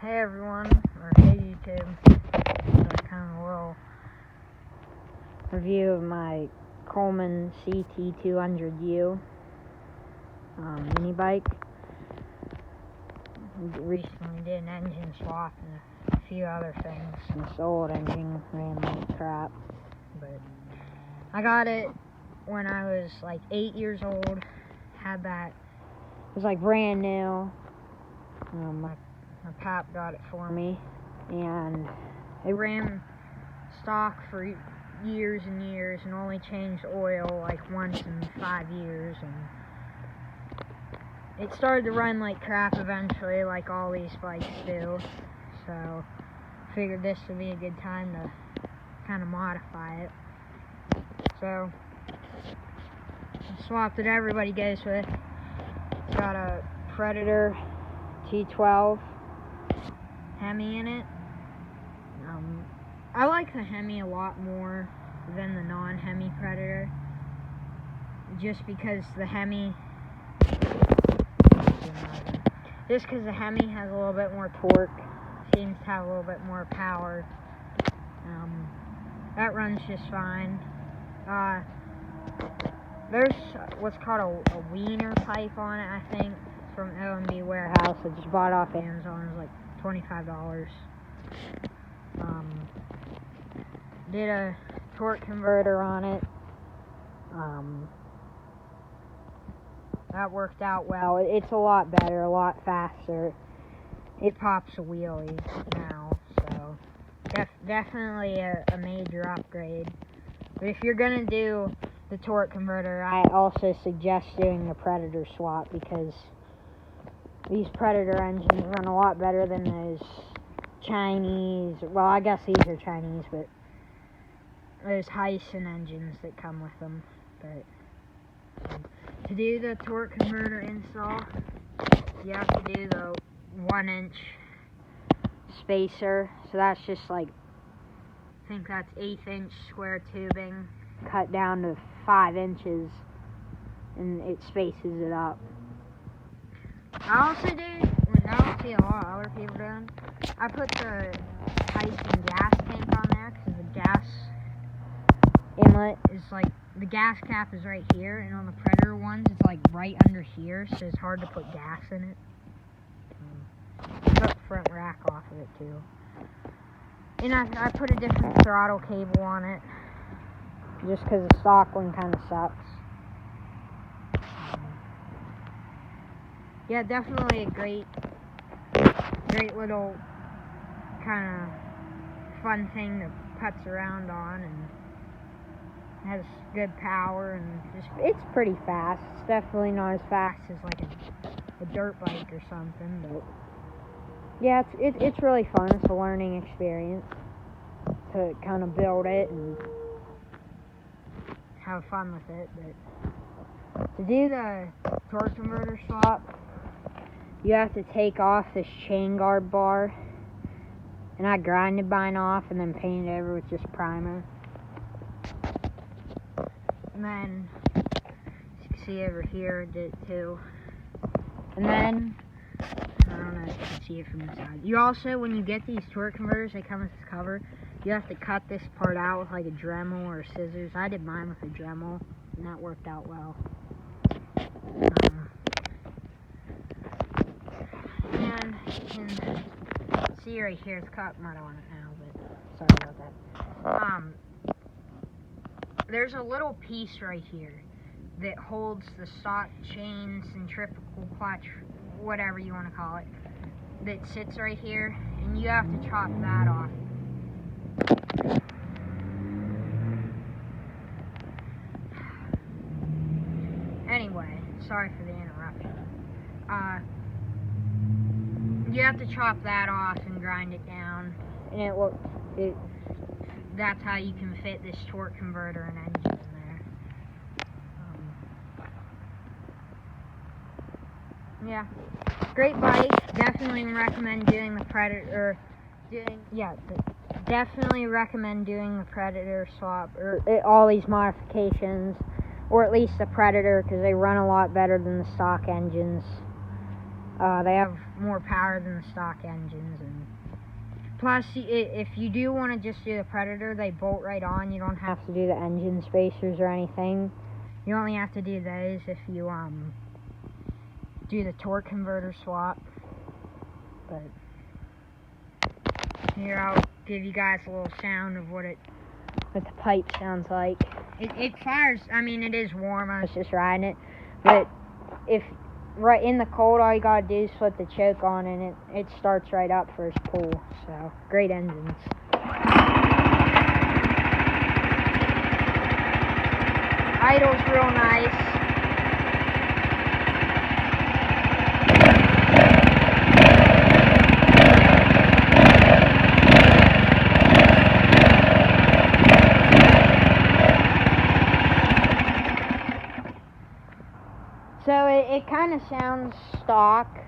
Hey everyone, or hey YouTube. That's kind of a little review of my Coleman ct200u mini bike. Recently did an engine swap and a few other things. This old engine ran like crap, but I got it when I was like 8 years old. Had that. It was like brand new. My pap got it for me, and it ran stock for years and years and only changed oil like once in 5 years, and it started to run like crap eventually, like all these bikes do. So figured this would be a good time to kind of modify it. So I swapped it everybody goes with. It's got a Predator T12 Hemi in it. I like the Hemi a lot more than the non-Hemi Predator, just because the Hemi has a little bit more torque, seems to have a little bit more power. That runs just fine. There's what's called a wiener pipe on it, I think, from OMB Warehouse. I just bought off Amazon. It was like $25. Did a torque converter on it. That worked out well. It's a lot better, a lot faster. It pops a wheelie now, so definitely a major upgrade. But if you're gonna do the torque converter, I also suggest doing the Predator swap, because these Predator engines run a lot better than those Chinese, well, I guess these are Chinese, but those Hyson engines that come with them. But to do the torque converter install, you have to do the 1-inch spacer. So that's just like, I think that's 1/8-inch square tubing cut down to 5 inches, and it spaces it up. I also do, which I don't see a lot of other people doing, I put the Hyson gas tank on there, because the gas inlet is like, the gas cap is right here, and on the Predator ones it's like right under here, so it's hard to put gas in it. I took the front rack off of it too. And I put a different throttle cable on it, just because the stock one kind of sucks. Yeah, definitely a great little kind of fun thing to putz around on, and has good power, and it's pretty fast. It's definitely not as fast as like a dirt bike or something, but yeah, it's really fun. It's a learning experience to kind of build it and have fun with it. But to do the torque converter swap, you have to take off this chain guard bar, and I grinded mine off and then painted it over with just primer. And then, as you can see over here, I did it too. And then, I don't know if you can see it from the side. You also, when you get these torque converters, they come with this cover. You have to cut this part out with like a Dremel or scissors. I did mine with a Dremel, and that worked out well. And you can see right here, it's got mud on it now, but sorry about that. There's a little piece right here that holds the stock chain, centrifugal clutch, whatever you want to call it, that sits right here, and you have to chop that off. Anyway, sorry for the interruption. You have to chop that off and grind it down, and that's how you can fit this torque converter and engine in there. Yeah, great bike. Definitely recommend doing the Predator. Definitely recommend doing the Predator swap, or all these modifications, or at least the Predator, because they run a lot better than the stock engines. They have more power than the stock engines, and plus, if you do want to just do the Predator, they bolt right on. You don't have to do the engine spacers or anything. You only have to do those if you do the torque converter swap. But here, I'll give you guys a little sound of what the pipe sounds like. It fires. I mean, it is warm. I was just riding it, but if right in the cold, all you gotta do is flip the choke on, and it starts right up first pull. So great engines. Idle's real nice. So it kind of sounds stock,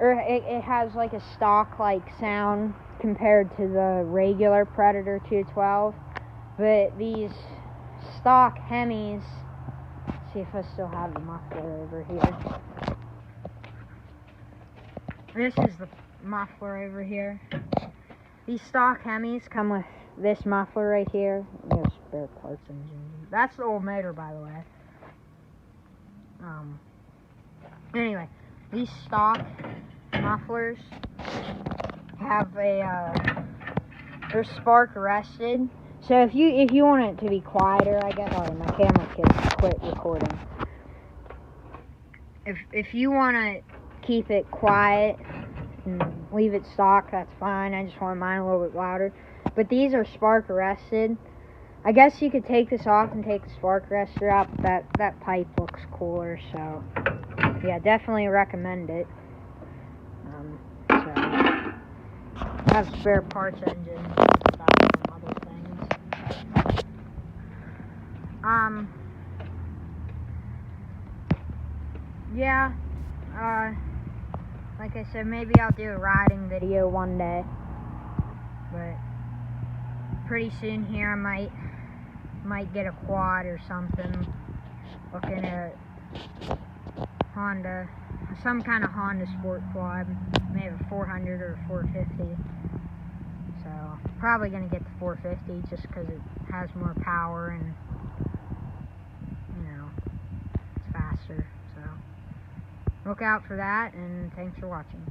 or it has like a stock-like sound compared to the regular Predator 212, but these stock Hemis, let's see if I still have the muffler over here. This is the muffler over here. These stock Hemis come with this muffler right here. There's spare parts engine. That's the old motor, by the way. Anyway, these stock mufflers have they're spark arrested. So if you want it to be quieter, I guess. Oh, my camera kit quit recording. If you want to keep it quiet and leave it stock, that's fine. I just want mine a little bit louder. But these are spark arrested. I guess you could take this off and take the spark arrestor out, but that pipe looks cooler, so yeah, definitely recommend it. So I have spare parts engine stuff and other things. Yeah, like I said, maybe I'll do a riding video one day, but pretty soon here I might get a quad or something. Looking at Honda, some kind of Honda sport quad, maybe a 400 or a 450. So probably gonna get the 450 just because it has more power and it's faster. So look out for that, and thanks for watching.